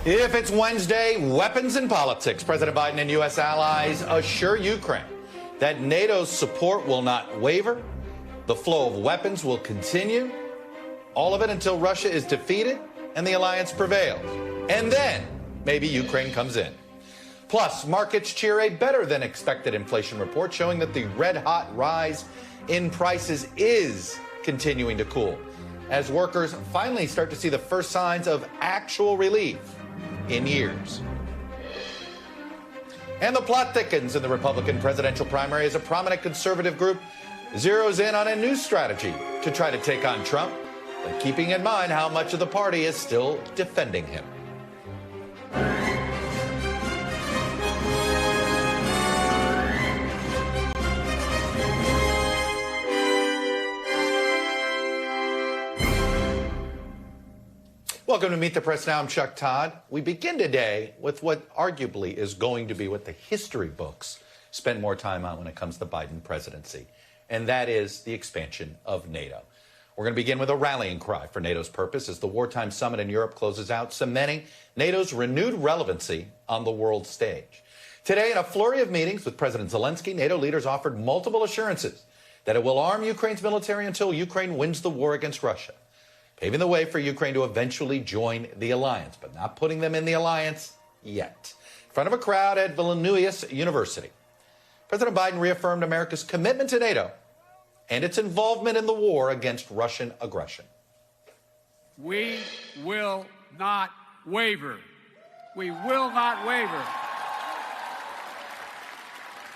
If it's Wednesday, weapons and politics, President Biden and U.S. allies assure Ukraine that NATO's support will not waver, the flow of weapons will continue, all of it until Russia is defeated and the alliance prevails. And then maybe Ukraine comes in. Plus, markets cheer a better than expected inflation report showing that the red-hot rise in prices is continuing to cool as workers finally start to see the first signs of actual relief in years. And the plot thickens in the Republican presidential primary as a prominent conservative group zeroes in on a new strategy to try to take on Trump, but keeping in mind how much of the party is still defending him. Welcome to Meet the Press Now. I'm Chuck Todd. We begin today with what arguably is going to be what the history books spend more time on when it comes to the Biden presidency, and that is the expansion of NATO. We're going to begin with a rallying cry for NATO's purpose as the wartime summit in Europe closes out, cementing NATO's renewed relevancy on the world stage. Today, in a flurry of meetings with President Zelensky, NATO leaders offered multiple assurances that it will arm Ukraine's military until Ukraine wins the war against Russia, paving the way for Ukraine to eventually join the alliance, but not putting them in the alliance yet. In front of a crowd at Vilnius University, President Biden reaffirmed America's commitment to NATO and its involvement in the war against Russian aggression. We will not waver. We will not waver.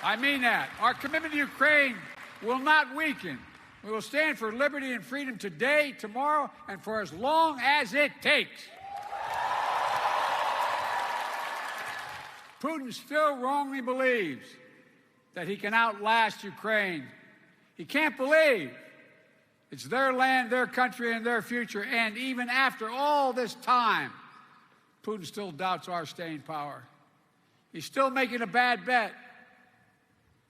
I mean that. Our commitment to Ukraine will not weaken. We will stand for liberty and freedom today, tomorrow, and for as long as it takes. Putin still wrongly believes that he can outlast Ukraine. He can't believe it's their land, their country, and their future. And even after all this time, Putin still doubts our staying power. He's still making a bad bet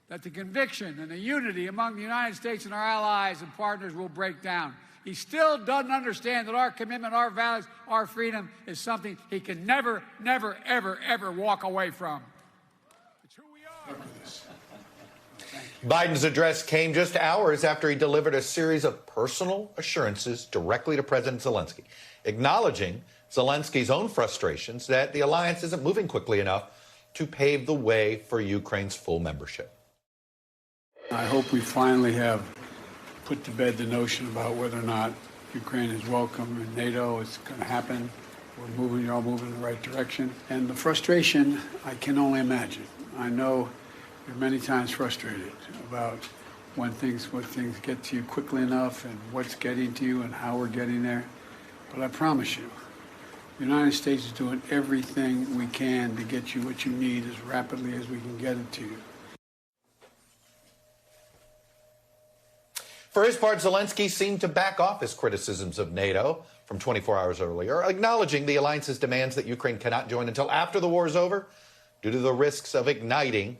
that the conviction and the unity among the United States and our allies and partners will break down. He still doesn't understand that our commitment, our values, our freedom is something he can never, never, ever, ever walk away from. It's who we are. Biden's address came just hours after he delivered a series of personal assurances directly to President Zelensky, acknowledging Zelensky's own frustrations that the alliance isn't moving quickly enough to pave the way for Ukraine's full membership. I hope we finally have put to bed the notion about whether or not Ukraine is welcome in NATO. It's going to happen. You're all moving in the right direction. And the frustration, I can only imagine. I know you're many times frustrated about when things get to you quickly enough and what's getting to you and how we're getting there. But I promise you, the United States is doing everything we can to get you what you need as rapidly as we can get it to you. For his part, Zelensky seemed to back off his criticisms of NATO from 24 hours earlier, acknowledging the alliance's demands that Ukraine cannot join until after the war is over due to the risks of igniting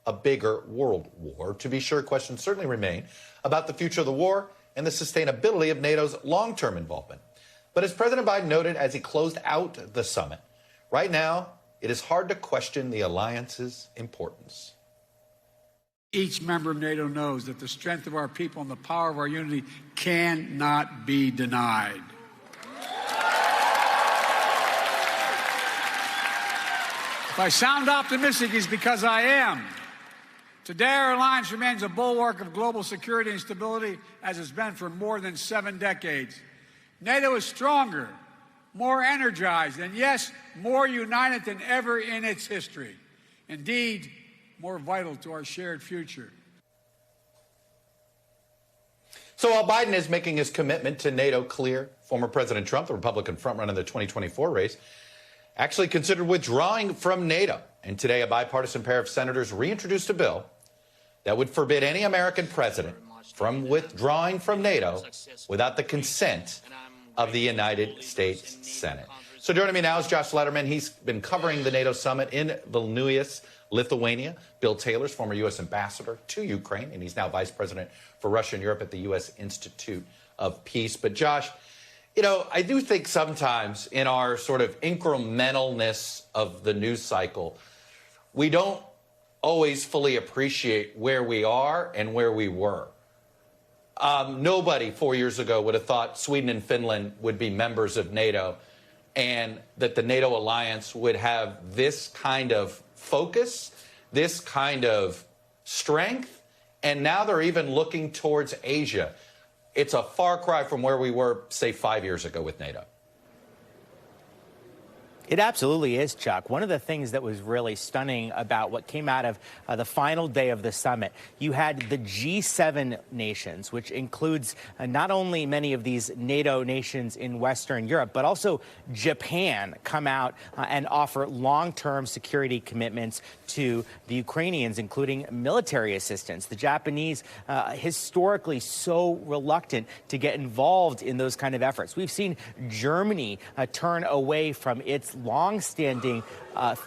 a bigger world war. To be sure, questions certainly remain about the future of the war and the sustainability of NATO's long-term involvement. But as President Biden noted as he closed out the summit, right now, it is hard to question the alliance's importance. Each member of NATO knows that the strength of our people and the power of our unity cannot be denied. If I sound optimistic, it's because I am. Today, our alliance remains a bulwark of global security and stability, as it's been for more than 7 decades. NATO is stronger, more energized, and yes, more united than ever in its history. Indeed, more vital to our shared future. So while Biden is making his commitment to NATO clear, former President Trump, the Republican frontrunner in the 2024 race, actually considered withdrawing from NATO. And today, a bipartisan pair of senators reintroduced a bill that would forbid any American president from withdrawing from NATO without the consent of the United States Senate. So joining me now is Josh Letterman. He's been covering the NATO summit in Vilnius, Lithuania. Bill Taylor's former U.S. ambassador to Ukraine, and he's now vice president for Russia and Europe at the U.S. Institute of Peace. But Josh, You know, I do think sometimes in our sort of incrementalness of the news cycle, we don't always fully appreciate where we are and where we were. Nobody 4 years ago would have thought Sweden and Finland would be members of NATO and that the NATO alliance would have this kind of focus, this kind of strength, and now they're even looking towards Asia. It's a far cry from where we were, say, 5 years ago with NATO. It absolutely is, Chuck. One of the things that was really stunning about what came out of the final day of the summit, you had the G7 nations, which includes not only many of these NATO nations in Western Europe, but also Japan, come out and offer long-term security commitments to the Ukrainians, including military assistance. The Japanese, historically so reluctant to get involved in those kind of efforts. We've seen Germany turn away from its long-standing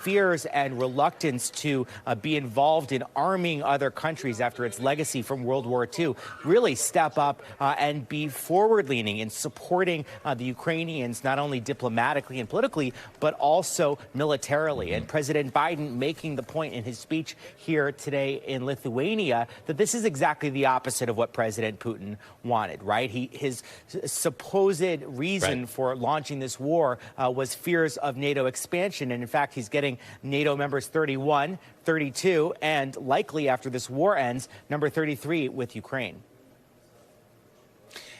fears and reluctance to be involved in arming other countries after its legacy from World War II, really step up and be forward-leaning in supporting the Ukrainians, not only diplomatically and politically, but also militarily. And President Biden making the point in his speech here today in Lithuania that this is exactly the opposite of what President Putin wanted, right? His supposed reason for launching this war was fears of NATO expansion. And in fact, he's getting NATO members 31, 32, and likely after this war ends, number 33 with Ukraine.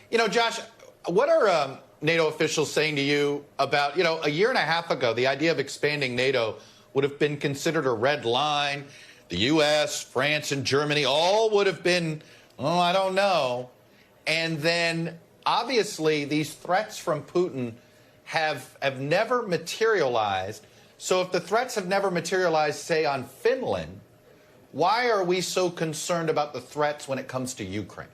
You know, Josh, what are NATO officials saying to you about, you know, a year and a half ago, the idea of expanding NATO would have been considered a red line. The U.S., France, and Germany all would have been, oh, I don't know. And then obviously these threats from Putin have never materialized. So if the threats have never materialized, say, on Finland, why are we so concerned about the threats when it comes to Ukraine?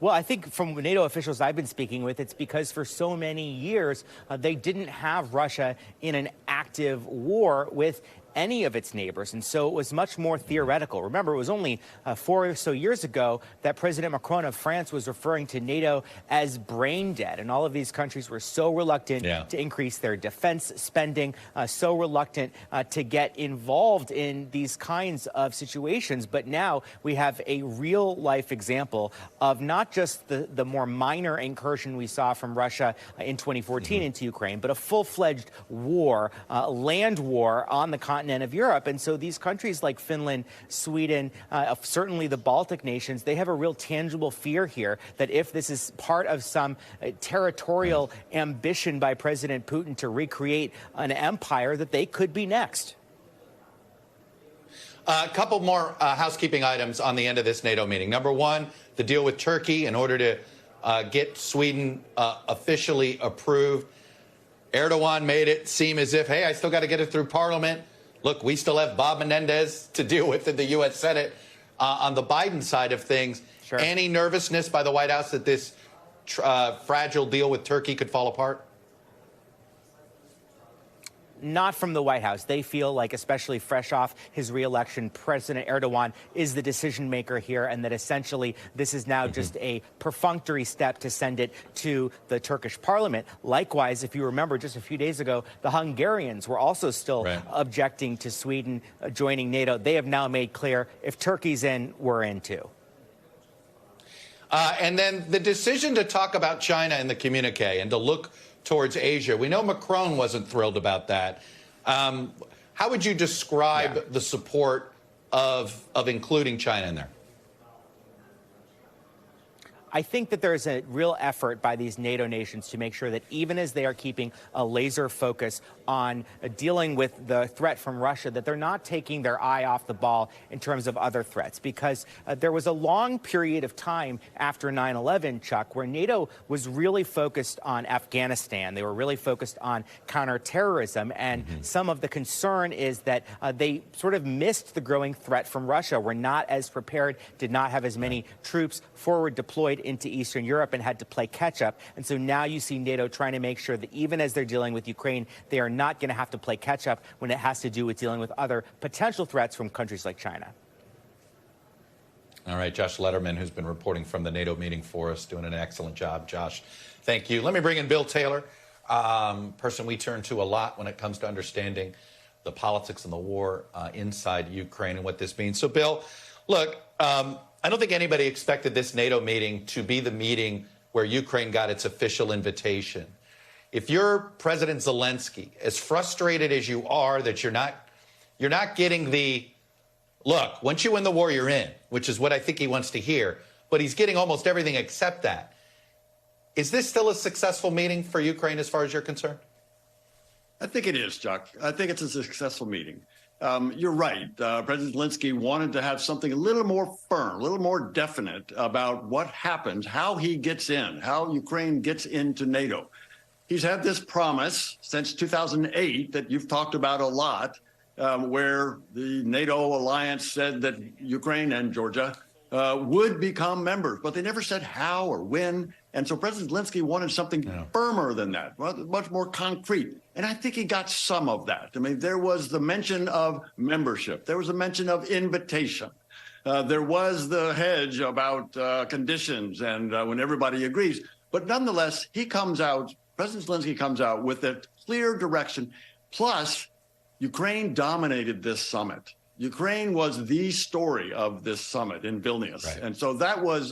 Well, I think from NATO officials I've been speaking with, it's because for so many years, they didn't have Russia in an active war with any of its neighbors. And so it was much more theoretical. Remember, it was only 4 or so years ago that President Macron of France was referring to NATO as brain dead. And all of these countries were so reluctant to increase their defense spending, so reluctant to get involved in these kinds of situations. But now we have a real life example of not just the more minor incursion we saw from Russia in 2014 into Ukraine, but a full-fledged war, land war on the continent of Europe. And so these countries like Finland, Sweden, certainly the Baltic nations, they have a real tangible fear here that if this is part of some territorial ambition by President Putin to recreate an empire, that they could be next. A couple more housekeeping items on the end of this NATO meeting. Number one, the deal with Turkey in order to get Sweden officially approved. Erdogan made it seem as if, hey, I still got to get it through Parliament. Look, we still have Bob Menendez to deal with in the U.S. Senate on the Biden side of things. Sure. Any nervousness by the White House that this fragile deal with Turkey could fall apart? Not from the White House. They feel like, especially fresh off his reelection, President Erdogan is the decision maker here, and that essentially this is now just a perfunctory step to send it to the Turkish parliament. Likewise, if you remember just a few days ago, the Hungarians were also still objecting to Sweden joining NATO. They have now made clear if Turkey's in, we're in too. And then the decision to talk about China in the communique and to look towards Asia. We know Macron wasn't thrilled about that. How would you describe the support of including China in there? I think that there's a real effort by these NATO nations to make sure that even as they are keeping a laser focus on dealing with the threat from Russia, that they're not taking their eye off the ball in terms of other threats. Because there was a long period of time after 9/11, Chuck, where NATO was really focused on Afghanistan. They were really focused on counterterrorism. And some of the concern is that they sort of missed the growing threat from Russia, were not as prepared, did not have as many troops forward deployed into Eastern Europe, and had to play catch up. And so now you see NATO trying to make sure that even as they're dealing with Ukraine, they are not going to have to play catch up when it has to do with dealing with other potential threats from countries like China. All right, Josh Letterman, who's been reporting from the NATO meeting for us, doing an excellent job. Josh, thank you. Let me bring in Bill Taylor, person we turn to a lot when it comes to understanding the politics and the war inside Ukraine and what this means. So, Bill, look, I don't think anybody expected this NATO meeting to be the meeting where Ukraine got its official invitation. If you're President Zelensky, as frustrated as you are that you're not getting the look, once you win the war, you're in, which is what I think he wants to hear. But he's getting almost everything except that. Is this still a successful meeting for Ukraine as far as you're concerned? I think it is, Chuck. I think it's a successful meeting. You're right. President Zelensky wanted to have something a little more firm, a little more definite about what happens, how he gets in, how Ukraine gets into NATO. He's had this promise since 2008 that you've talked about a lot, where the NATO alliance said that Ukraine and Georgia would become members, but they never said how or when. And so President Zelensky wanted something firmer than that, much more concrete. And I think he got some of that. I mean, there was the mention of membership. There was a mention of invitation. There was the hedge about conditions and when everybody agrees. But nonetheless, President Zelensky comes out with a clear direction. Plus, Ukraine dominated this summit. Ukraine was the story of this summit in Vilnius. Right. And so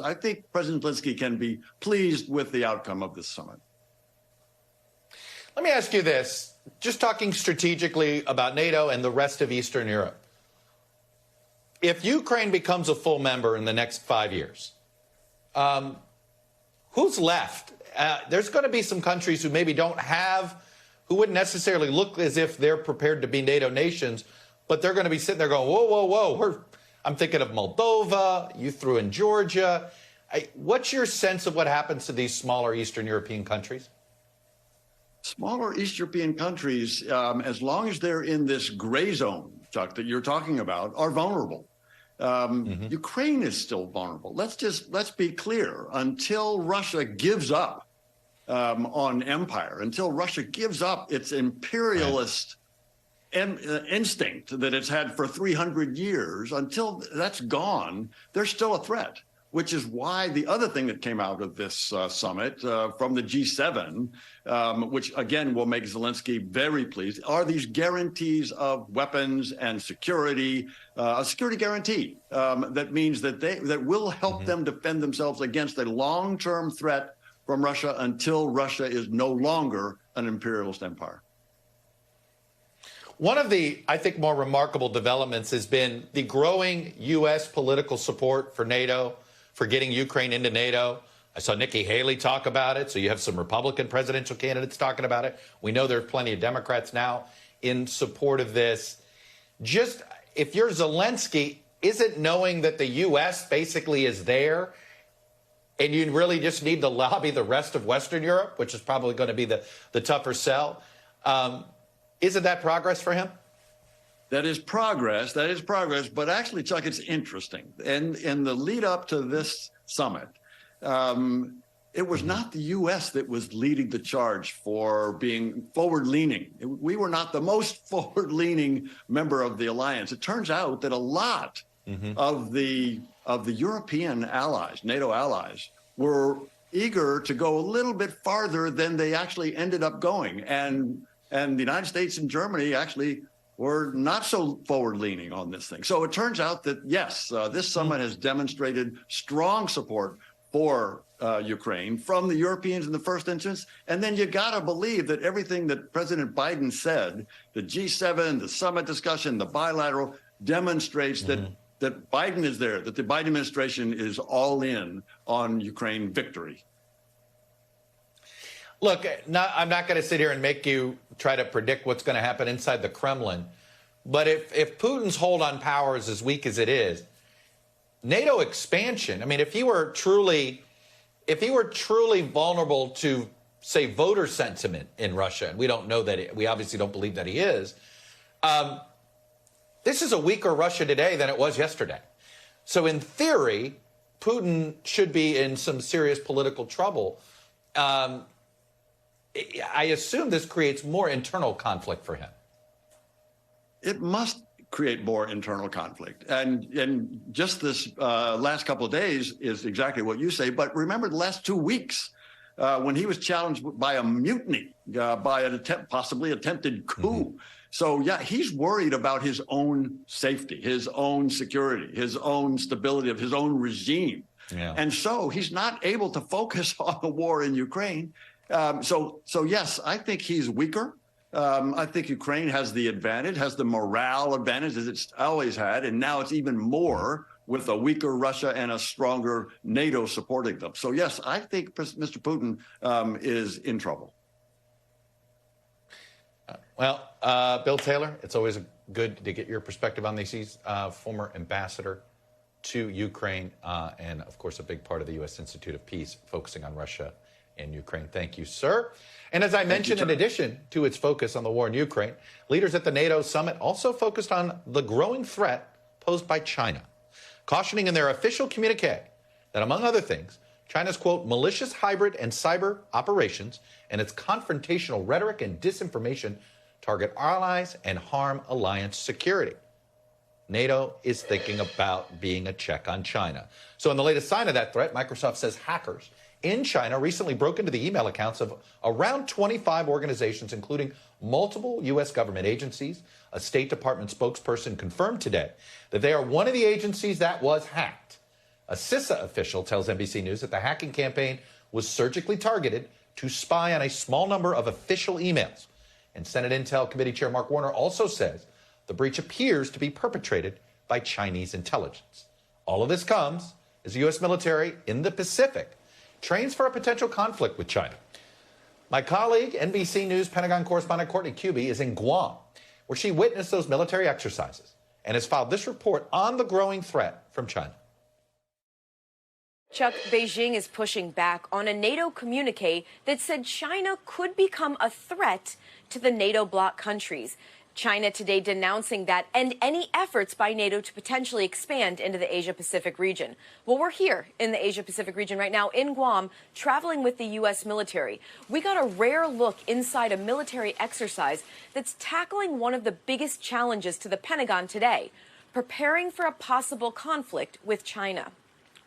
I think President Zelensky can be pleased with the outcome of this summit. Let me ask you this, just talking strategically about NATO and the rest of Eastern Europe. If Ukraine becomes a full member in the next 5 years, who's left? There's going to be some countries who maybe who wouldn't necessarily look as if they're prepared to be NATO nations, but they're going to be sitting there going, whoa, whoa, whoa. I'm thinking of Moldova. You threw in Georgia. What's your sense of what happens to these smaller Eastern European countries? Smaller East European countries, as long as they're in this gray zone, Chuck, that you're talking about, are vulnerable. Ukraine is still vulnerable. Let's be clear. Until Russia gives up on empire, until Russia gives up its imperialist instinct that it's had for 300 years, until that's gone, there's still a threat, which is why the other thing that came out of this summit from the G7, which again will make Zelensky very pleased, are these guarantees of weapons and security, a security guarantee that means that will help them defend themselves against a long-term threat from Russia until Russia is no longer an imperialist empire. One of the, I think, more remarkable developments has been the growing U.S. political support for NATO, for getting Ukraine into NATO. I saw Nikki Haley talk about it, so you have some Republican presidential candidates talking about it. We know there's plenty of Democrats now in support of this. Just, if you're Zelensky, is it knowing that the U.S. basically is there, and you really just need to lobby the rest of Western Europe, which is probably going to be the tougher sell? Isn't that progress for him? That is progress. That is progress. But actually, Chuck, it's interesting. And in the lead up to this summit, it was not the U.S. that was leading the charge for being forward-leaning. We were not the most forward-leaning member of the alliance. It turns out that a lot of the European allies, NATO allies, were eager to go a little bit farther than they actually ended up going. And the United States and Germany actually were not so forward-leaning on this thing. So it turns out that, yes, this summit has demonstrated strong support for Ukraine from the Europeans in the first instance. And then you got to believe that everything that President Biden said, the G7, the summit discussion, the bilateral, demonstrates that Biden is there, that the Biden administration is all in on Ukraine victory. Look, I'm not going to sit here and make you try to predict what's going to happen inside the Kremlin. But if Putin's hold on power is as weak as it is, NATO expansion, I mean, if he were truly vulnerable to, say, voter sentiment in Russia, and we don't know that, we obviously don't believe that he is, this is a weaker Russia today than it was yesterday. So in theory, Putin should be in some serious political trouble. I assume this creates more internal conflict for him. It must create more internal conflict. And just this last couple of days is exactly what you say. But remember the last 2 weeks when he was challenged by a mutiny, by an possibly attempted coup. Mm-hmm. So, yeah, he's worried about his own safety, his own security, his own stability of his own regime. Yeah. And so he's not able to focus on the war in Ukraine. So yes, I think he's weaker. I think Ukraine has the advantage, has the morale advantage as it's always had. And now it's even more with a weaker Russia and a stronger NATO supporting them. So, yes, I think Mr. Putin is in trouble. Bill Taylor, it's always good to get your perspective on this. He's former ambassador to Ukraine and, of course, a big part of the U.S. Institute of Peace, focusing on Russia and Ukraine. Thank you, sir. And as I mentioned, in addition to its focus on the war in Ukraine, leaders at the NATO summit also focused on the growing threat posed by China, cautioning in their official communique that, among other things, China's, quote, malicious hybrid and cyber operations and its confrontational rhetoric and disinformation target allies and harm alliance security. NATO is thinking about being a check on China. So in the latest sign of that threat, Microsoft says hackers in China recently broke into the email accounts of around 25 organizations, including multiple U.S. government agencies. A State Department spokesperson confirmed today that they are one of the agencies that was hacked. A CISA official tells NBC News that the hacking campaign was surgically targeted to spy on a small number of official emails. And Senate Intel Committee Chair Mark Warner also says the breach appears to be perpetrated by Chinese intelligence. All of this comes as the U.S. military in the Pacific trains for a potential conflict with China. My colleague, NBC News Pentagon correspondent Courtney Kube, is in Guam, where she witnessed those military exercises and has filed this report on the growing threat from China. Chuck, Beijing is pushing back on a NATO communique that said China could become a threat to the NATO bloc countries. China today denouncing that and any efforts by NATO to potentially expand into the Asia-Pacific region. Well, we're here in the Asia-Pacific region right now in Guam, traveling with the U.S. military. We got a rare look inside a military exercise that's tackling one of the biggest challenges to the Pentagon today, preparing for a possible conflict with China.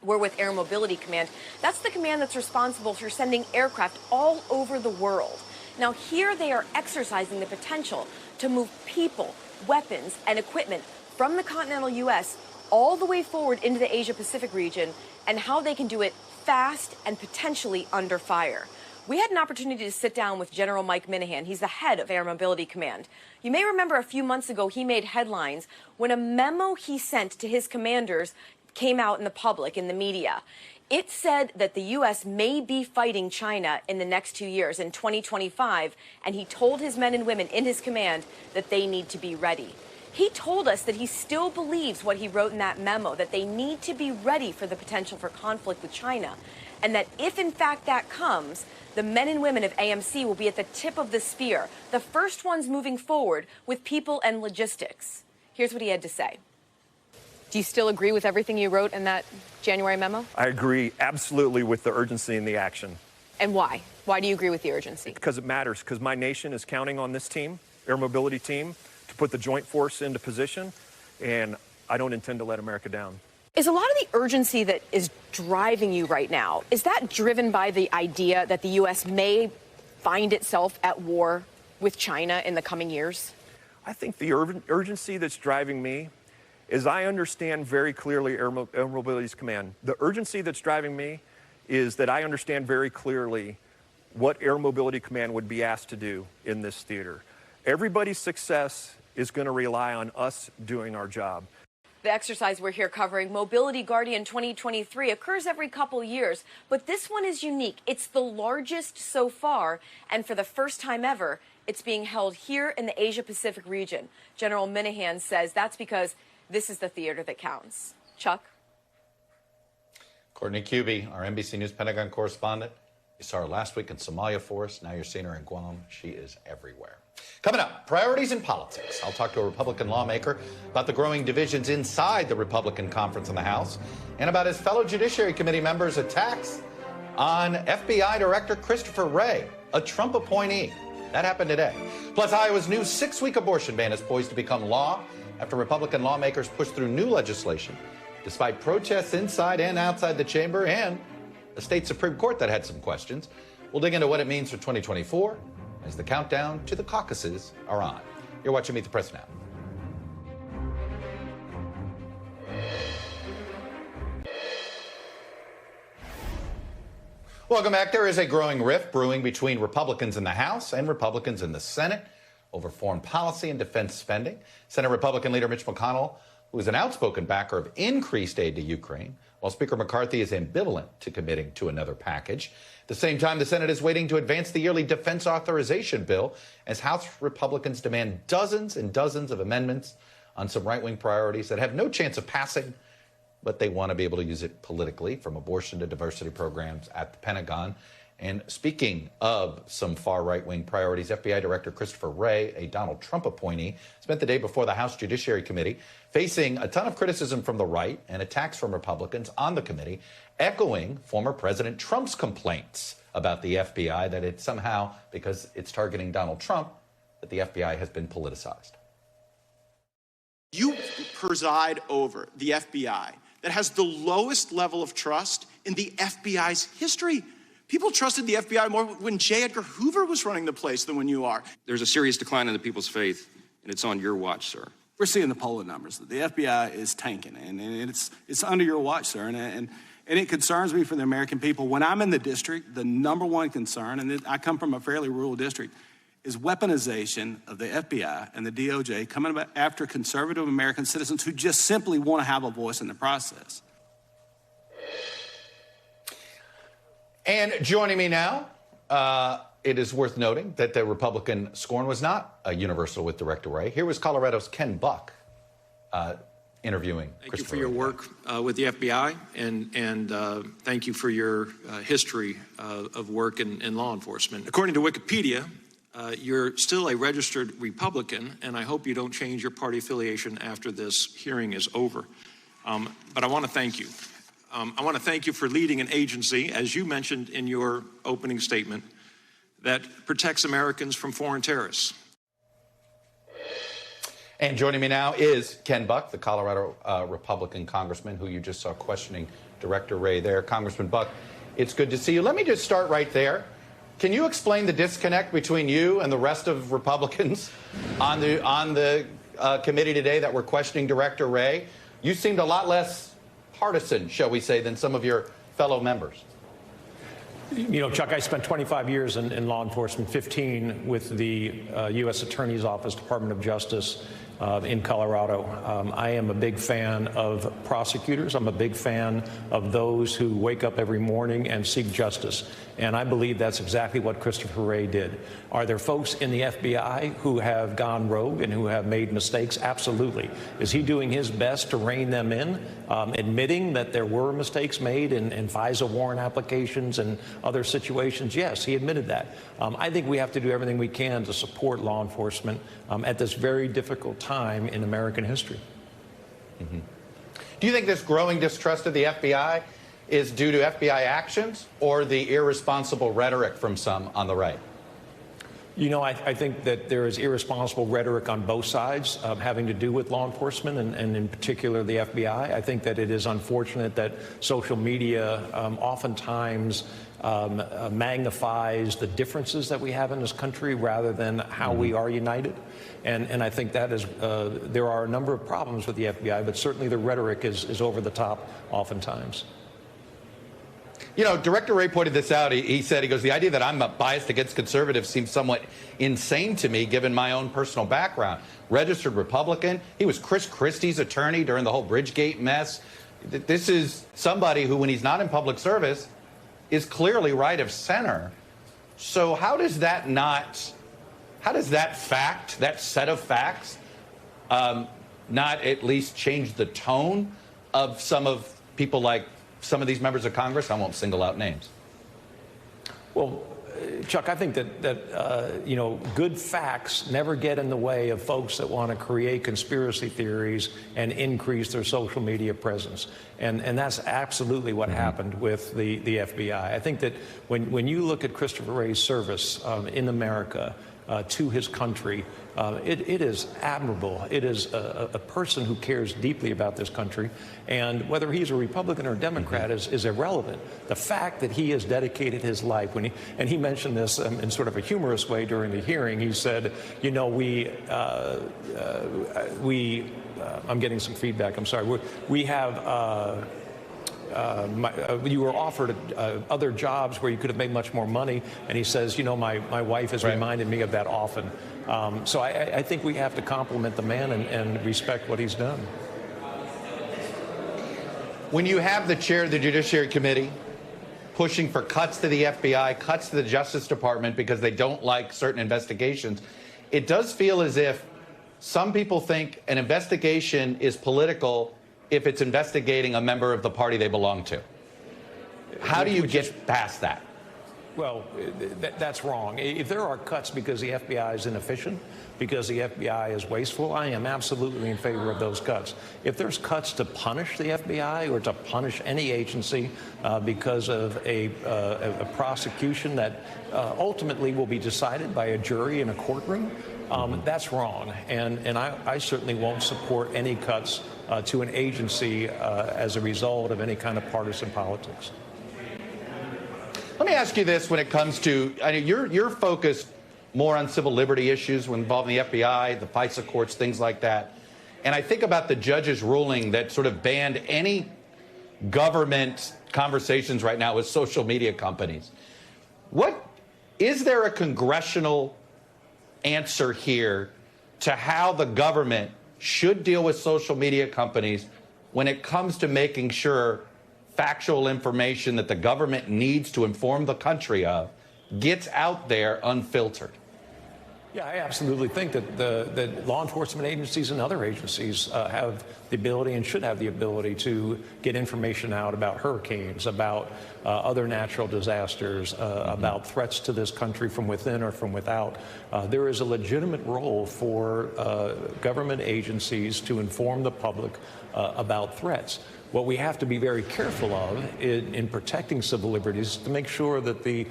We're with Air Mobility Command. That's the command that's responsible for sending aircraft all over the world. Now, here they are exercising the potential to move people, weapons, and equipment from the continental U.S. all the way forward into the Asia-Pacific region, and how they can do it fast and potentially under fire. We had an opportunity to sit down with General Mike Minahan. He's the head of Air Mobility Command. You may remember a few months ago he made headlines when a memo he sent to his commanders came out in the public, in the media. It said that the U.S. may be fighting China in the next 2 years, in 2025, and he told his men and women in his command that they need to be ready. He told us that he still believes what he wrote in that memo, that they need to be ready for the potential for conflict with China, and that if in fact that comes, the men and women of AMC will be at the tip of the spear, the first ones moving forward with people and logistics. Here's what he had to say. Do you still agree with everything you wrote in that January memo? I agree absolutely with the urgency and the action. And why? Why do you agree with the urgency? Because it matters, because my nation is counting on this team, Air Mobility team, to put the joint force into position, and I don't intend to let America down. Is a lot of the urgency that is driving you right now, is that driven by the idea that the U.S. may find itself at war with China in the coming years? I think the urgency that's driving me is I understand very clearly Air Mobility's command. The urgency that's driving me is that I understand very clearly what Air Mobility Command would be asked to do in this theater. Everybody's success is going to rely on us doing our job. The exercise we're here covering, Mobility Guardian 2023, occurs every couple years, but this one is unique. It's the largest so far, and for the first time ever, it's being held here in the Asia-Pacific region. General Minahan says that's because this is the theater that counts. Chuck? Courtney Kube, our NBC News Pentagon correspondent. You saw her last week in Somalia for us. Now you're seeing her in Guam. She is everywhere. Coming up, priorities in politics. I'll talk to a Republican lawmaker about the growing divisions inside the Republican conference in the House and about his fellow Judiciary Committee members' attacks on FBI Director Christopher Wray, a Trump appointee. That happened today. Plus, Iowa's new 6-week abortion ban is poised to become law after Republican lawmakers pushed through new legislation, despite protests inside and outside the chamber and a state Supreme Court that had some questions. We'll dig into what it means for 2024 as the countdown to the caucuses are on. You're watching Meet the Press Now. Welcome back. There is a growing rift brewing between Republicans in the House and Republicans in the Senate over foreign policy and defense spending. Senate Republican leader Mitch McConnell, who is an outspoken backer of increased aid to Ukraine, while Speaker McCarthy is ambivalent to committing to another package. At the same time, the Senate is waiting to advance the yearly defense authorization bill as House Republicans demand dozens and dozens of amendments on some right-wing priorities that have no chance of passing, but they want to be able to use it politically, from abortion to diversity programs at the Pentagon. And speaking of some far right-wing priorities, FBI Director Christopher Wray, a Donald Trump appointee, spent the day before the House Judiciary Committee facing a ton of criticism from the right and attacks from Republicans on the committee, echoing former President Trump's complaints about the FBI, that it somehow, because it's targeting Donald Trump, that the FBI has been politicized. You preside over the FBI that has the lowest level of trust in the FBI's history. People trusted the FBI more when J. Edgar Hoover was running the place than when you are. There's a serious decline in the people's faith, and it's on your watch, sir. We're seeing the polling numbers. The FBI is tanking, and it's under your watch, sir. And it concerns me for the American people. When I'm in the district, the number one concern, and I come from a fairly rural district, is weaponization of the FBI and the DOJ coming after conservative American citizens who just simply want to have a voice in the process. And joining me now, it is worth noting that the Republican scorn was not universal with Director Wray. Here was Colorado's Ken Buck interviewing Thank Christopher you for your Wray. work with the FBI, and thank you for your history of work in law enforcement. According to Wikipedia, you're still a registered Republican, and I hope you don't change your party affiliation after this hearing is over. But I want to thank you. I want to thank you for leading an agency, as you mentioned in your opening statement, that protects Americans from foreign terrorists. And joining me now is Ken Buck, the Colorado Republican congressman who you just saw questioning Director Wray there. Congressman Buck, it's good to see you. Let me just start right there. Can you explain the disconnect between you and the rest of Republicans on the committee today that were questioning Director Wray? You seemed a lot less partisan, shall we say, than some of your fellow members. You know, Chuck, I spent 25 years in law enforcement, 15 with the U.S. Attorney's Office, Department of Justice in Colorado. I am a big fan of prosecutors. I'm a big fan of those who wake up every morning and seek justice. And I believe that's exactly what Christopher Wray did. Are there folks in the FBI who have gone rogue and who have made mistakes? Absolutely. Is he doing his best to rein them in, admitting that there were mistakes made in FISA warrant applications and other situations? Yes, he admitted that. I think we have to do everything we can to support law enforcement at this very difficult time in American history. Mm-hmm. Do you think this growing distrust of the FBI is due to FBI actions or the irresponsible rhetoric from some on the right? You know, I think that there is irresponsible rhetoric on both sides having to do with law enforcement and in particular the FBI. I think that it is unfortunate that social media oftentimes magnifies the differences that we have in this country rather than how we are united. And I think that is, there are a number of problems with the FBI, but certainly the rhetoric is over the top oftentimes. You know, Director Wray pointed this out. He said, he goes, the idea that I'm biased against conservatives seems somewhat insane to me, given my own personal background. Registered Republican. He was Chris Christie's attorney during the whole Bridgegate mess. This is somebody who, when he's not in public service, is clearly right of center. So how does that fact, that set of facts, not at least change the tone of some of people like some of these members of Congress? I won't single out names. Well, Chuck, I think that you know, good facts never get in the way of folks that want to create conspiracy theories and increase their social media presence. And that's absolutely what happened with the FBI. I think that when you look at Christopher Wray's service in America, to his country. It is admirable. It is a person who cares deeply about this country, and whether he's a Republican or a Democrat is irrelevant. The fact that he has dedicated his life, and he mentioned this in sort of a humorous way during the hearing. He said, you know, I'm getting some feedback. I'm sorry. We have. You were offered other jobs where you could have made much more money, and he says, you know, my wife has reminded me of that often. So I think we have to compliment the man and respect what he's done. When you have the chair of the Judiciary Committee pushing for cuts to the FBI, cuts to the Justice Department because they don't like certain investigations, it does feel as if some people think an investigation is political if it's investigating a member of the party they belong to. How do you get past that? Well, that's wrong. If there are cuts because the FBI is inefficient, because the FBI is wasteful, I am absolutely in favor of those cuts. If there's cuts to punish the FBI or to punish any agency because of a prosecution that ultimately will be decided by a jury in a courtroom, that's wrong. And I certainly won't support any cuts to an agency as a result of any kind of partisan politics. Let me ask you this when it comes to, you're focused more on civil liberty issues involving the FBI, the FISA courts, things like that. And I think about the judge's ruling that sort of banned any government conversations right now with social media companies. Is there a congressional answer here to how the government should deal with social media companies when it comes to making sure factual information that the government needs to inform the country of gets out there unfiltered? Yeah, I absolutely think that the law enforcement agencies and other agencies have the ability and should have the ability to get information out about hurricanes, about other natural disasters, about threats to this country from within or from without. There is a legitimate role for government agencies to inform the public about threats. What we have to be very careful of in protecting civil liberties is to make sure that the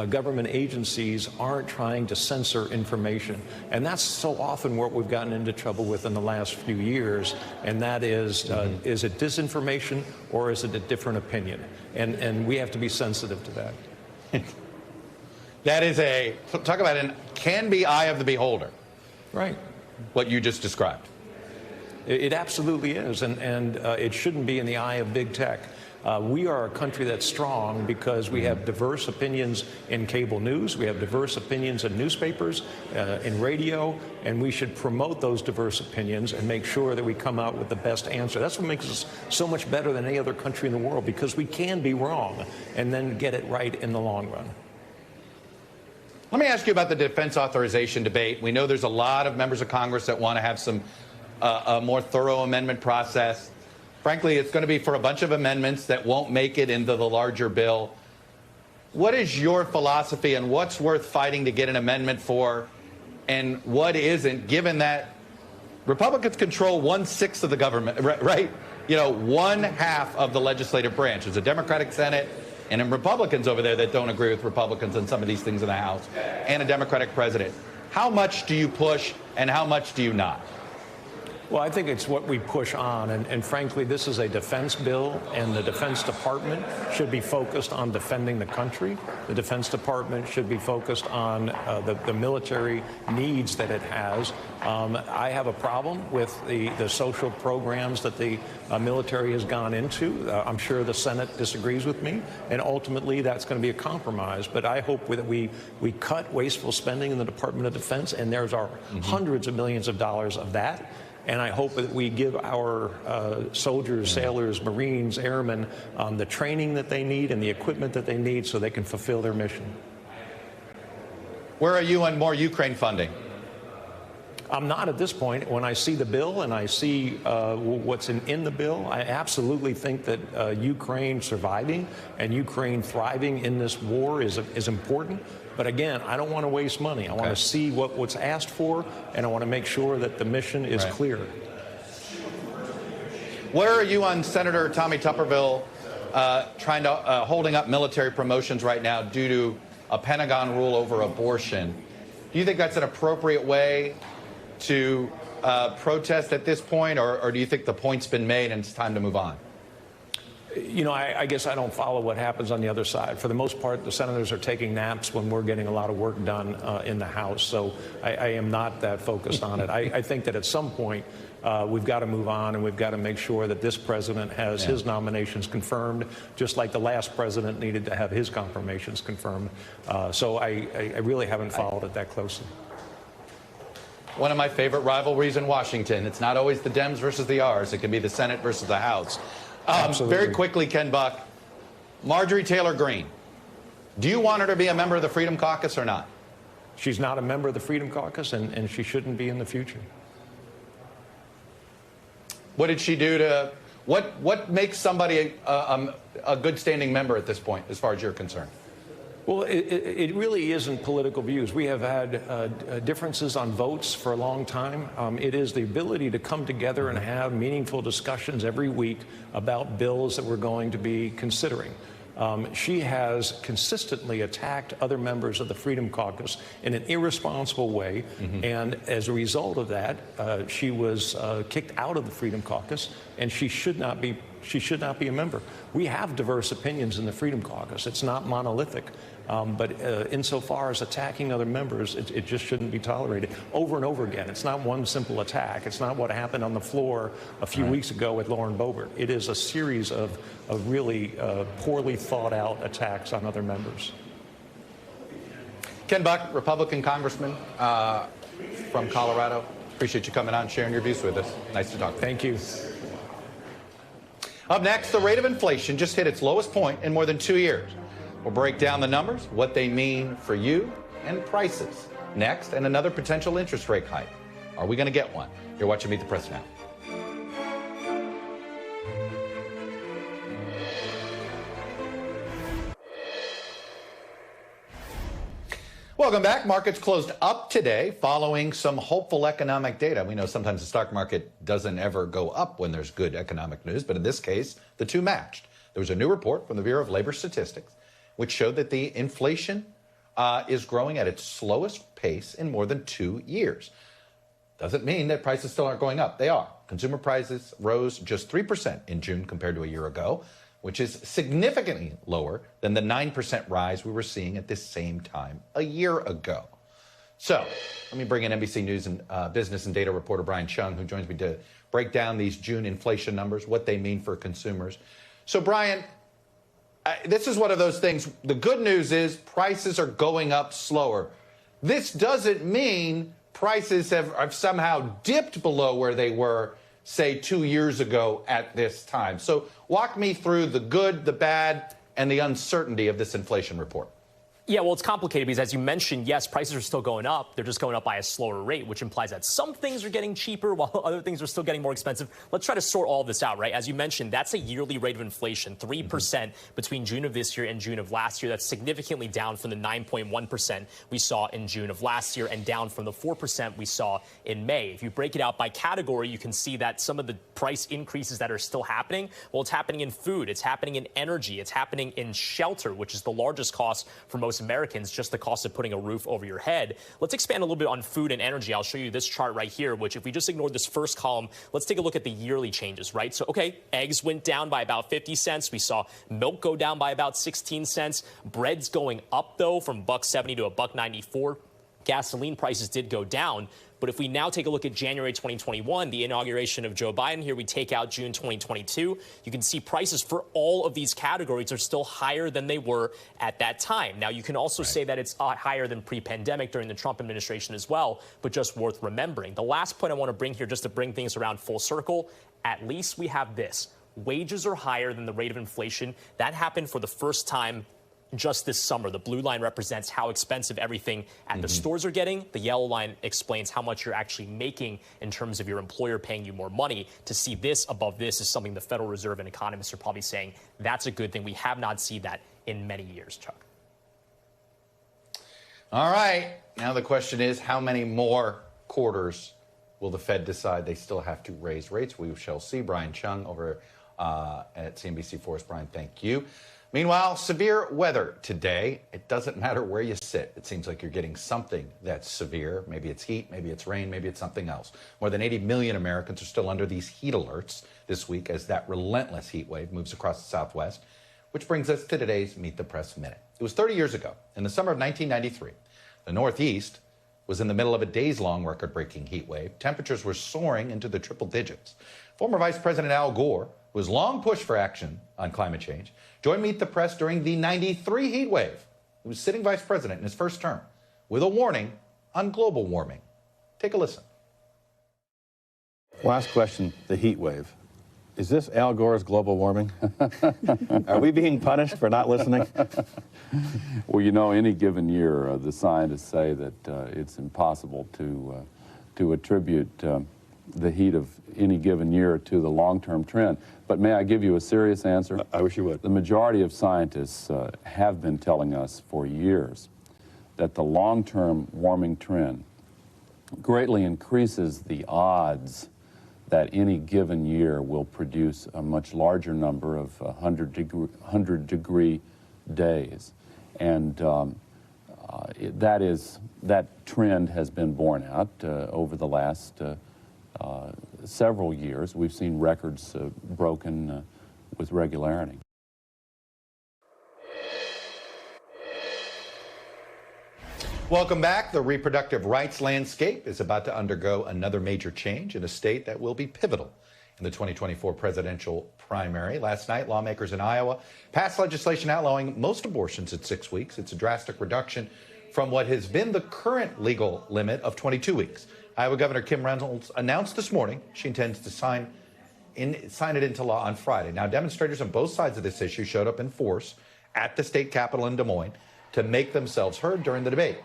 government agencies aren't trying to censor information. And that's so often what we've gotten into trouble with in the last few years. And that is it disinformation or is it a different opinion? And we have to be sensitive to that. That is talk about can be eye of the beholder. Right. What you just described. It absolutely is, and it shouldn't be in the eye of big tech. We are a country that's strong because we have diverse opinions in cable news, we have diverse opinions in newspapers, in radio, and we should promote those diverse opinions and make sure that we come out with the best answer. That's what makes us so much better than any other country in the world, because we can be wrong and then get it right in the long run. Let me ask you about the defense authorization debate. We know there's a lot of members of Congress that want to have a more thorough amendment process. Frankly, it's going to be for a bunch of amendments that won't make it into the larger bill. What is your philosophy, and what's worth fighting to get an amendment for, and what isn't, given that Republicans control 1/6 of the government, right? You know, 1/2 of the legislative branch. There's a Democratic Senate and Republicans over there that don't agree with Republicans on some of these things in the House, and a Democratic president. How much do you push, and how much do you not? Well, I think it's what we push on, and frankly, this is a defense bill, and the Defense Department should be focused on defending the country. The Defense Department should be focused on the military needs that it has. I have a problem with the social programs that the military has gone into. I'm sure the Senate disagrees with me, and ultimately that's going to be a compromise. But I hope that we cut wasteful spending in the Department of Defense, and there's hundreds of millions of dollars of that. And I hope that we give our soldiers, sailors, Marines, airmen the training that they need and the equipment that they need so they can fulfill their mission. Where are you on more Ukraine funding? I'm not at this point. When I see the bill and I see what's in the bill, I absolutely think that Ukraine surviving and Ukraine thriving in this war is important. But again, I don't want to waste money. I want to see what's asked for, and I want to make sure that the mission is clear. Where are you on Senator Tommy Tuberville holding up military promotions right now due to a Pentagon rule over abortion? Do you think that's an appropriate way to protest at this point, or do you think the point's been made and it's time to move on? You know, I guess I don't follow what happens on the other side. For the most part, the senators are taking naps when we're getting a lot of work done in the House, so I am not that focused on it. I think that at some point we've got to move on, and we've got to make sure that this president has his nominations confirmed, just like the last president needed to have his confirmations confirmed. So I really haven't followed it that closely. One of my favorite rivalries in Washington. It's not always the Dems versus the Rs. It can be the Senate versus the House. Very quickly, Ken Buck, Marjorie Taylor Greene, do you want her to be a member of the Freedom Caucus or not? She's not a member of the Freedom Caucus, and she shouldn't be in the future. What did she do to, what makes somebody a good standing member at this point, as far as you're concerned? Well, it really isn't political views. We have had differences on votes for a long time. It is the ability to come together and have meaningful discussions every week about bills that we're going to be considering. She has consistently attacked other members of the Freedom Caucus in an irresponsible way, and as a result of that, she was kicked out of the Freedom Caucus, and she should not be a member. We have diverse opinions in the Freedom Caucus. It's not monolithic. But insofar as attacking other members, it just shouldn't be tolerated over and over again. It's not one simple attack. It's not what happened on the floor a few weeks ago with Lauren Boebert. It is a series of really poorly thought out attacks on other members. Ken Buck, Republican Congressman from Colorado. Appreciate you coming on and sharing your views with us. Nice to talk to you. Thank you. Up next, the rate of inflation just hit its lowest point in more than 2 years. We'll break down the numbers, what they mean for you, and prices. Next, and another potential interest rate hike. Are we going to get one? You're watching Meet the Press now. Welcome back. Markets closed up today following some hopeful economic data. We know sometimes the stock market doesn't ever go up when there's good economic news, but in this case, the two matched. There was a new report from the Bureau of Labor Statistics which showed that the inflation is growing at its slowest pace in more than 2 years. Doesn't mean that prices still aren't going up. They are. Consumer prices rose just 3% in June compared to a year ago, which is significantly lower than the 9% rise we were seeing at this same time a year ago. So let me bring in NBC News and business and data reporter Brian Chung, who joins me to break down these June inflation numbers, what they mean for consumers. So, Brian, this is one of those things. The good news is prices are going up slower. This doesn't mean prices have somehow dipped below where they were, say, 2 years ago at this time. So walk me through the good, the bad, and the uncertainty of this inflation report. Yeah, well, it's complicated because, as you mentioned, yes, prices are still going up. They're just going up by a slower rate, which implies that some things are getting cheaper while other things are still getting more expensive. Let's try to sort all of this out, right? As you mentioned, that's a yearly rate of inflation, 3% between June of this year and June of last year. That's significantly down from the 9.1% we saw in June of last year and down from the 4% we saw in May. If you break it out by category, you can see that some of the price increases that are still happening, well, it's happening in food, it's happening in energy, it's happening in shelter, which is the largest cost for most Americans, just the cost of putting a roof over your head. Let's expand a little bit on food and energy. I'll show you this chart right here, which if we just ignore this first column, let's take a look at the yearly changes, right? So, okay, eggs went down by about 50 cents. We saw milk go down by about 16 cents. Bread's going up, though, from $1.70 to $1.94. Gasoline prices did go down. But if we now take a look at January 2021, the inauguration of Joe Biden here, we take out June 2022, you can see prices for all of these categories are still higher than they were at that time. Now, you can also say that it's higher than pre-pandemic during the Trump administration as well, but just worth remembering. The last point I want to bring here, just to bring things around full circle, at least we have this. Wages are higher than the rate of inflation. That happened for the first time just this summer. The blue line represents how expensive everything at the stores are getting. The yellow line explains how much you're actually making in terms of your employer paying you more money. To see this above this is something the Federal Reserve and economists are probably saying that's a good thing. We have not seen that in many years, Chuck. All right. Now the question is, how many more quarters will the Fed decide they still have to raise rates? We shall see. Brian Chung over at CNBC for us. Brian, thank you. Meanwhile, severe weather today. It doesn't matter where you sit. It seems like you're getting something that's severe. Maybe it's heat, maybe it's rain, maybe it's something else. More than 80 million Americans are still under these heat alerts this week as that relentless heat wave moves across the Southwest, which brings us to today's Meet the Press Minute. It was 30 years ago, in the summer of 1993. The Northeast was in the middle of a days-long record-breaking heat wave. Temperatures were soaring into the triple digits. Former Vice President Al Gore, who has long pushed for action on climate change, joined Meet the Press during the 93 heat wave. He was sitting vice president in his first term with a warning on global warming. Take a listen. Last question, the heat wave. Is this Al Gore's global warming? Are we being punished for not listening? Well, you know, any given year, the scientists say that it's impossible to attribute the heat of any given year to the long-term trend. But may I give you a serious answer? I wish you would. The majority of scientists have been telling us for years that the long-term warming trend greatly increases the odds that any given year will produce a much larger number of 100-degree days. And that trend has been borne out over the last several years. We've seen records broken with regularity. Welcome back. The reproductive rights landscape is about to undergo another major change in a state that will be pivotal in the 2024 presidential primary. Last night, lawmakers in Iowa passed legislation outlawing most abortions at 6 weeks. It's a drastic reduction from what has been the current legal limit of 22 weeks. Iowa Governor Kim Reynolds announced this morning she intends to sign it into law on Friday. Now, demonstrators on both sides of this issue showed up in force at the state capitol in Des Moines to make themselves heard during the debate.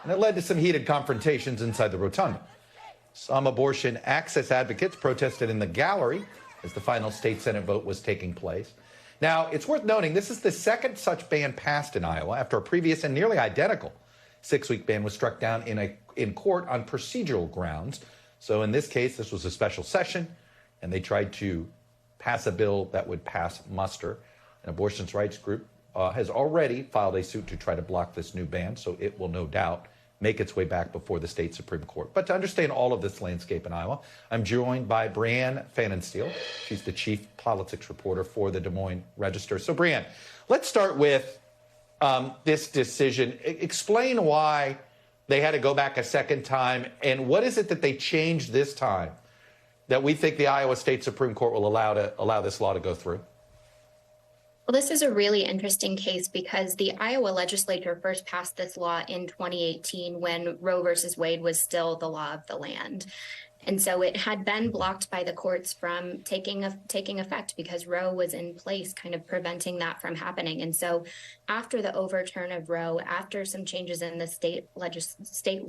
And it led to some heated confrontations inside the rotunda. Some abortion access advocates protested in the gallery as the final state Senate vote was taking place. Now, it's worth noting this is the second such ban passed in Iowa after a previous and nearly identical 6-week ban was struck down in court on procedural grounds. So in this case, this was a special session, and they tried to pass a bill that would pass muster. An abortion rights group has already filed a suit to try to block this new ban, so it will no doubt make its way back before the state Supreme Court. But to understand all of this landscape in Iowa, I'm joined by Brianne Fanensteel. She's the chief politics reporter for the Des Moines Register. So, Brianne, let's start with this decision. Explain why they had to go back a second time, and what is it that they changed this time that we think the Iowa State Supreme Court will allow this law to go through? Well, this is a really interesting case because the Iowa legislature first passed this law in 2018 when Roe versus Wade was still the law of the land. And so it had been blocked by the courts from taking effect because Roe was in place, kind of preventing that from happening. And so after the overturn of Roe, after some changes in the state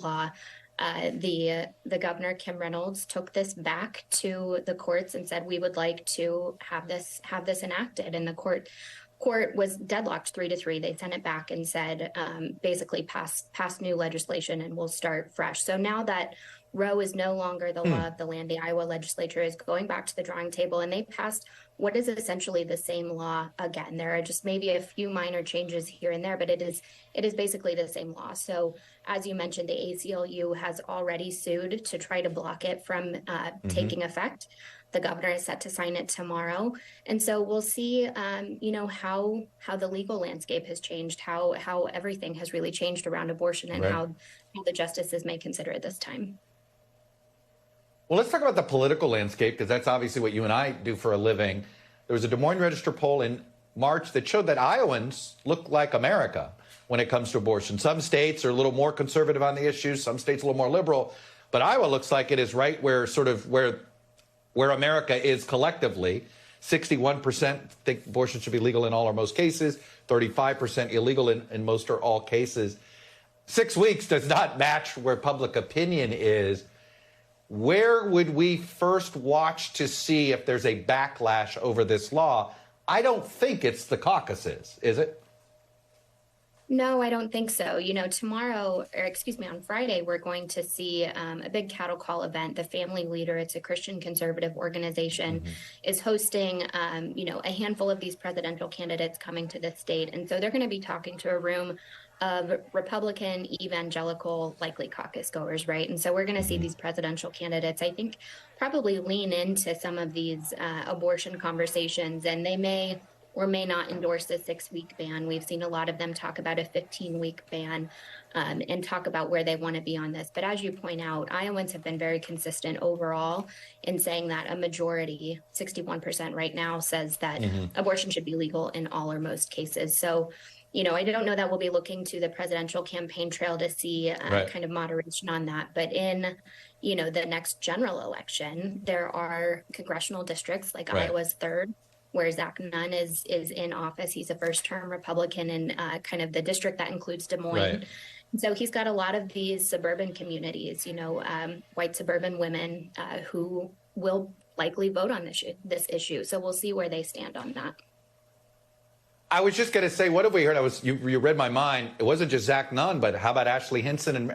law, the governor, Kim Reynolds, took this back to the courts and said, we would like to have this enacted. And the court was deadlocked 3-3. They sent it back and said, basically pass new legislation and we'll start fresh. So now that Roe is no longer the law of the land, the Iowa legislature is going back to the drawing table, and they passed what is essentially the same law again. There are just maybe a few minor changes here and there, but it is basically the same law. So as you mentioned, the ACLU has already sued to try to block it from taking effect. The governor is set to sign it tomorrow. And so we'll see, how the legal landscape has changed, how everything has really changed around abortion, and how the justices may consider it this time. Well, let's talk about the political landscape, because that's obviously what you and I do for a living. There was a Des Moines Register poll in March that showed that Iowans look like America when it comes to abortion. Some states are a little more conservative on the issue, some states a little more liberal, but Iowa looks like it is right where America is collectively. 61% think abortion should be legal in all or most cases, 35% illegal in most or all cases. 6 weeks does not match where public opinion is. Where would we first watch to see if there's a backlash over this law? I don't think it's the caucuses, is it? No, I don't think so. Tomorrow, or excuse me, on Friday, we're going to see a big cattle call event. The Family Leader, it's a Christian conservative organization, is hosting, a handful of these presidential candidates coming to the state. And so they're going to be talking to a room of Republican, evangelical, likely caucus goers, right? And so we're going to see these presidential candidates, I think, probably lean into some of these abortion conversations, and they may or may not endorse a 6-week ban. We've seen a lot of them talk about a 15-week ban and talk about where they want to be on this. But as you point out, Iowans have been very consistent overall in saying that a majority, 61% right now, says that abortion should be legal in all or most cases. So, I don't know that we'll be looking to the presidential campaign trail to see kind of moderation on that. But in, the next general election, there are congressional districts like Iowa's 3rd, where Zach Nunn is in office. He's a first-term Republican in kind of the district that includes Des Moines. Right. And so he's got a lot of these suburban communities, white suburban women who will likely vote on this issue. So we'll see where they stand on that. I was just going to say, what have we heard? You read my mind. It wasn't just Zach Nunn, but how about Ashley Hinson and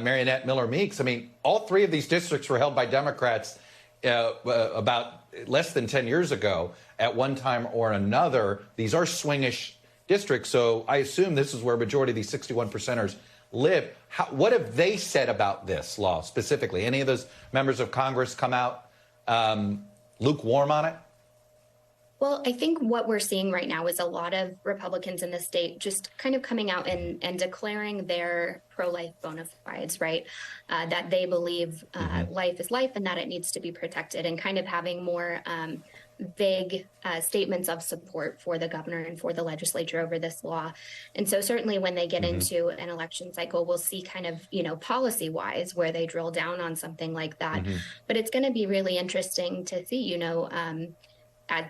Marionette Miller Meeks? I mean, all 3 of these districts were held by Democrats about less than 10 years ago at one time or another. These are swingish districts, so I assume this is where a majority of these 61%ers live. What have they said about this law specifically? Any of those members of Congress come out lukewarm on it? Well, I think what we're seeing right now is a lot of Republicans in the state just kind of coming out and declaring their pro-life bona fides, right? That they believe life is life and that it needs to be protected, and kind of having more vague statements of support for the governor and for the legislature over this law. And so certainly when they get into an election cycle, we'll see kind of, policy-wise where they drill down on something like that. But it's going to be really interesting to see,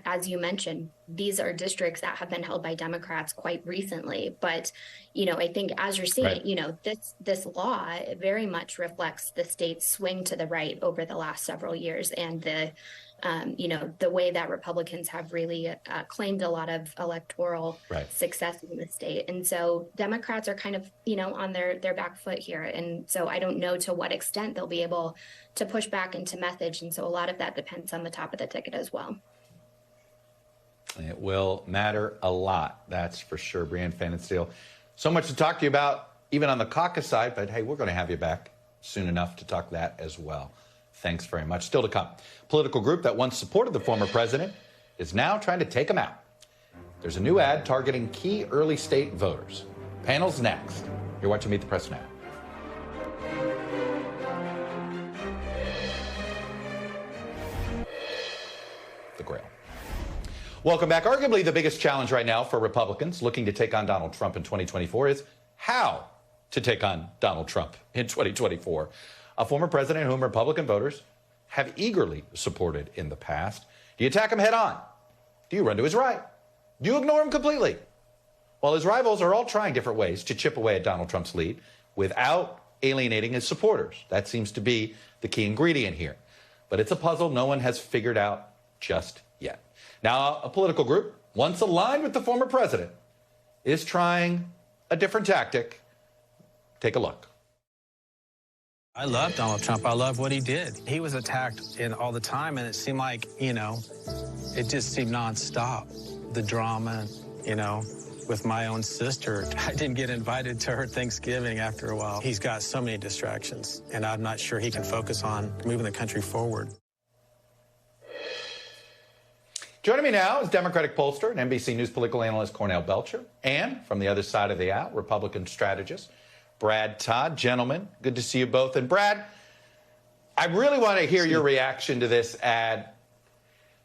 as you mentioned, these are districts that have been held by Democrats quite recently. But, I think as you're seeing, this law very much reflects the state's swing to the right over the last several years, and the way that Republicans have really claimed a lot of electoral success in the state. And so Democrats are kind of, on their back foot here. And so I don't know to what extent they'll be able to push back into message. And so a lot of that depends on the top of the ticket as well. It will matter a lot, that's for sure. Brianne Fannin-Steele, so much to talk to you about, even on the caucus side, but hey, we're going to have you back soon enough to talk that as well. Thanks very much. Still to come. Political group that once supported the former president is now trying to take him out. There's a new ad targeting key early state voters. Panel's next. You're watching Meet the Press Now. The Grail. Welcome back. Arguably the biggest challenge right now for Republicans looking to take on Donald Trump in 2024 is how to take on Donald Trump in 2024. A former president whom Republican voters have eagerly supported in the past. Do you attack him head on? Do you run to his right? Do you ignore him completely? Well, his rivals are all trying different ways to chip away at Donald Trump's lead without alienating his supporters. That seems to be the key ingredient here. But it's a puzzle no one has figured out just yet. Now, a political group, once aligned with the former president, is trying a different tactic. Take a look. I love Donald Trump. I love what he did. He was attacked all the time, and it seemed like, it just seemed nonstop. The drama, with my own sister. I didn't get invited to her Thanksgiving after a while. He's got so many distractions, and I'm not sure he can focus on moving the country forward. Joining me now is Democratic pollster and NBC News political analyst Cornell Belcher, and from the other side of the aisle, Republican strategist Brad Todd. Gentlemen, good to see you both. And Brad, I really want to hear your reaction to this ad,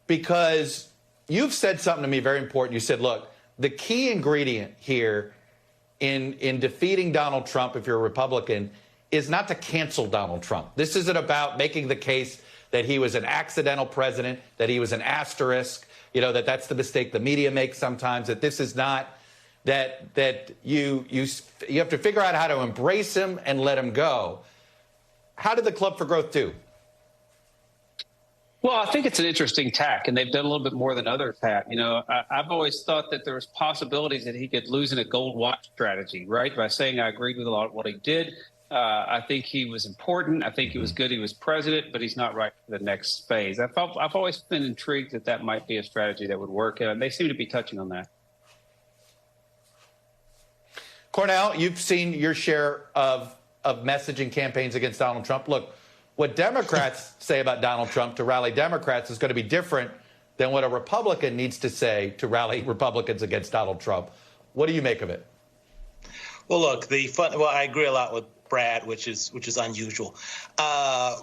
because you've said something to me very important. You said, look, the key ingredient here in defeating Donald Trump, if you're a Republican, is not to cancel Donald Trump. This isn't about making the case that he was an accidental president, that he was an asterisk, that's the mistake the media makes sometimes, that this is not, that you have to figure out how to embrace him and let him go. How did the Club for Growth do? Well, I think it's an interesting tack, and they've done a little bit more than others have. You know, I've always thought that there was possibilities that he could lose in a gold watch strategy, right? By saying I agreed with a lot of what he did. I think he was important. I think he was good. He was president, but he's not right for the next phase. I've always been intrigued that that might be a strategy that would work, and they seem to be touching on that. Cornell, you've seen your share of messaging campaigns against Donald Trump. Look, what Democrats say about Donald Trump to rally Democrats is going to be different than what a Republican needs to say to rally Republicans against Donald Trump. What do you make of it? Well, look, I agree a lot with Brad, which is unusual. But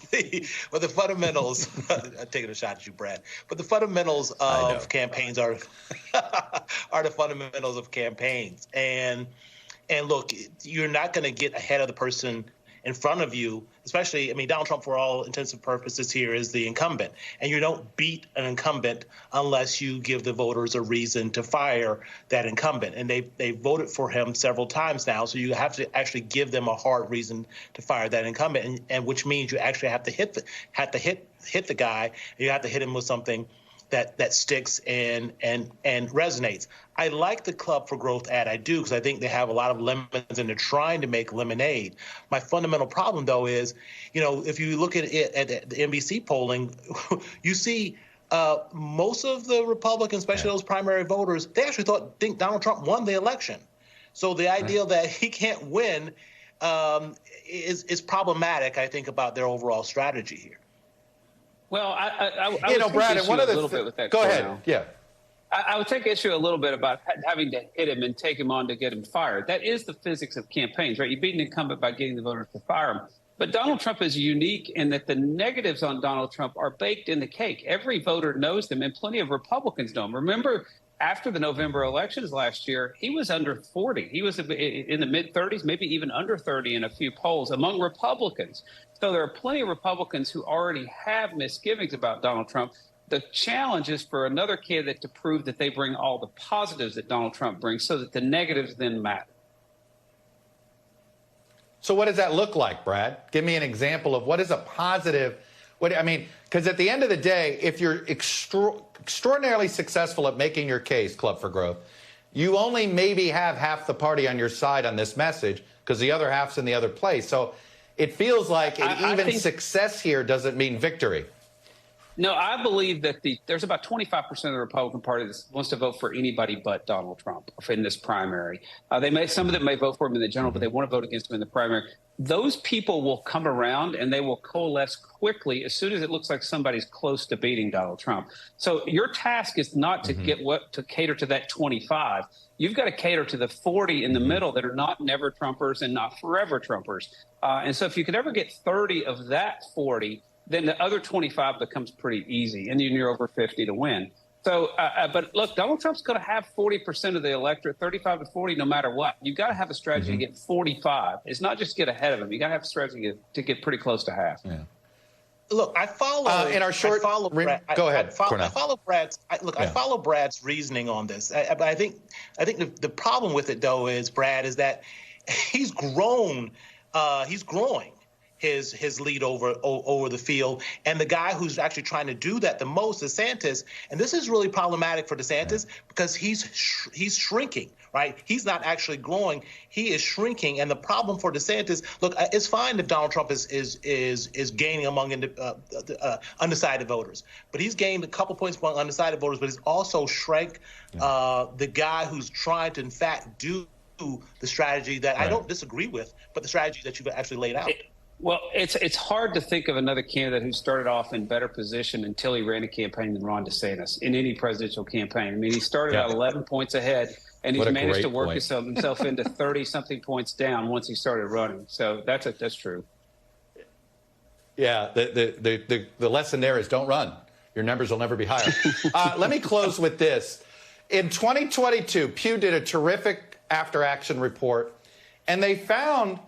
the fundamentals, I'm taking a shot at you, Brad. But the fundamentals of campaigns are the fundamentals of campaigns. And look, you're not going to get ahead of the person in front of you, especially, I mean, Donald Trump, for all intents and purposes here, is the incumbent. And you don't beat an incumbent unless you give the voters a reason to fire that incumbent. And they voted for him several times now, so you have to actually give them a hard reason to fire that incumbent, and which means you actually have to hit the guy, and you have to hit him with something that sticks and resonates. I like the Club for Growth ad. I do, because I think they have a lot of lemons and they're trying to make lemonade. My fundamental problem, though, is, you know, if you look at it at the NBC polling, you see most of the Republicans, especially those primary voters, they actually think Donald Trump won the election. So the idea that he can't win is problematic, I think, about their overall strategy here. Well, I would Brad, take issue a little bit with that. Go ahead. Yeah. I would take issue a little bit about having to hit him and take him on to get him fired. That is the physics of campaigns, right? You beat an incumbent by getting the voters to fire him. But Donald Trump is unique in that the negatives on Donald Trump are baked in the cake. Every voter knows them, and plenty of Republicans know them. Remember, after the November elections last year, he was under 40. He was in the mid-30s, maybe even under 30 in a few polls among Republicans. So there are plenty of Republicans who already have misgivings about Donald Trump. The challenge is for another candidate to prove that they bring all the positives that Donald Trump brings so that the negatives then matter. So what does that look like, Brad? Give me an example of what is a positive. Because at the end of the day, if you're extraordinarily successful at making your case, Club for Growth, you only maybe have half the party on your side on this message because the other half's in the other place. So it feels like even success here doesn't mean victory. No, I believe that there's about 25% of the Republican Party that wants to vote for anybody but Donald Trump in this primary. Some of them may vote for him in the general, but they want to vote against him in the primary. Those people will come around and they will coalesce quickly as soon as it looks like somebody's close to beating Donald Trump. So your task is not to to cater to that 25. You've got to cater to the 40 in the middle that are not never Trumpers and not forever Trumpers. And so if you could ever get 30 of that 40, then the other 25 becomes pretty easy, and then you're over 50 to win. So, but look, Donald Trump's going to have 40% of the electorate, 35 to 40, no matter what. You've got to have a strategy to get 45. It's not just get ahead of him. You got to have a strategy to get pretty close to half. Yeah. Look, I follow. In our short, go ahead. I follow Brad's. I follow Brad's reasoning on this. But I think the problem with it, though, is Brad is that he's grown. He's growing his lead over the field, and the guy who's actually trying to do that the most is DeSantis, and this is really problematic for DeSantis because he's shrinking. Right, he's not actually growing; he is shrinking, and the problem for DeSantis. Look, it's fine if Donald Trump is gaining among undecided voters, but he's gained a couple points among undecided voters, but he's also shrank the guy who's trying to, in fact, do the strategy that I don't disagree with, but the strategy that you've actually laid out. Well, it's hard to think of another candidate who started off in better position until he ran a campaign than Ron DeSantis in any presidential campaign. I mean, he started out 11 points ahead, and he's managed to work himself into 30-something points down once he started running. So that's true. Yeah, the lesson there is don't run. Your numbers will never be higher. Let me close with this. In 2022, Pew did a terrific after-action report, and they found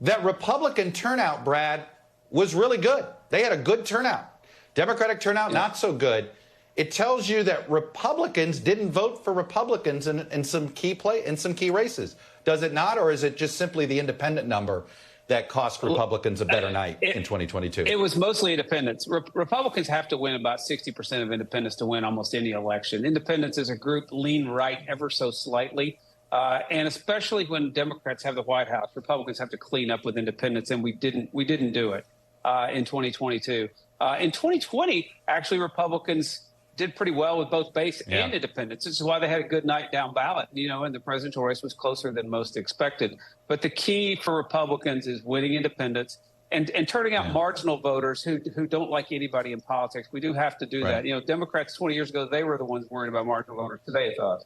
that Republican turnout, Brad, was really good. They had a good turnout. Democratic turnout, not so good. It tells you that Republicans didn't vote for Republicans in some key races. Does it not, or is it just simply the independent number that cost Republicans a better night in 2022? It was mostly independents. Republicans have to win about 60% of independents to win almost any election. Independents as a group lean right ever so slightly. And especially when Democrats have the White House, Republicans have to clean up with independents, and we didn't do it in 2022. In 2020, actually, Republicans did pretty well with both base and independents. This is why they had a good night down ballot, and the presidential race was closer than most expected. But the key for Republicans is winning independents and turning out marginal voters who don't like anybody in politics. We do have to do that. Democrats 20 years ago, they were the ones worried about marginal voters. Today it's us.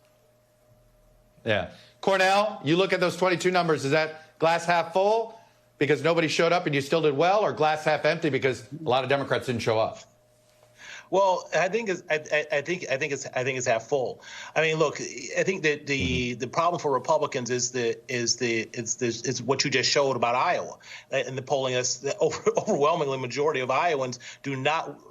Yeah. Cornell, you look at those 22 numbers, is that glass half full because nobody showed up and you still did well, or glass half empty because a lot of Democrats didn't show up? Well, I think it's half full. I mean, look, I think that the problem for Republicans is what you just showed about Iowa, and the polling is the overwhelmingly majority of Iowans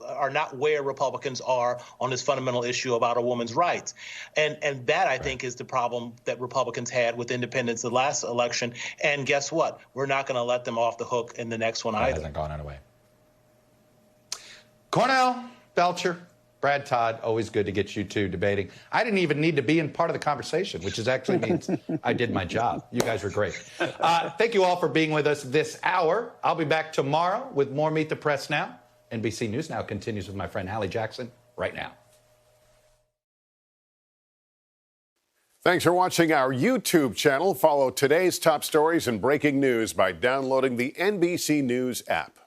are not where Republicans are on this fundamental issue about a woman's rights, and that I think is the problem that Republicans had with independents the last election. And guess what? We're not going to let them off the hook in the next one either. It hasn't gone anyway. Cornell, Belcher, Brad Todd, always good to get you two debating. I didn't even need to be in part of the conversation, which actually means I did my job. You guys were great. Thank you all for being with us this hour. I'll be back tomorrow with more Meet the Press Now. NBC News Now continues with my friend Hallie Jackson right now. Thanks for watching our YouTube channel. Follow today's top stories and breaking news by downloading the NBC News app.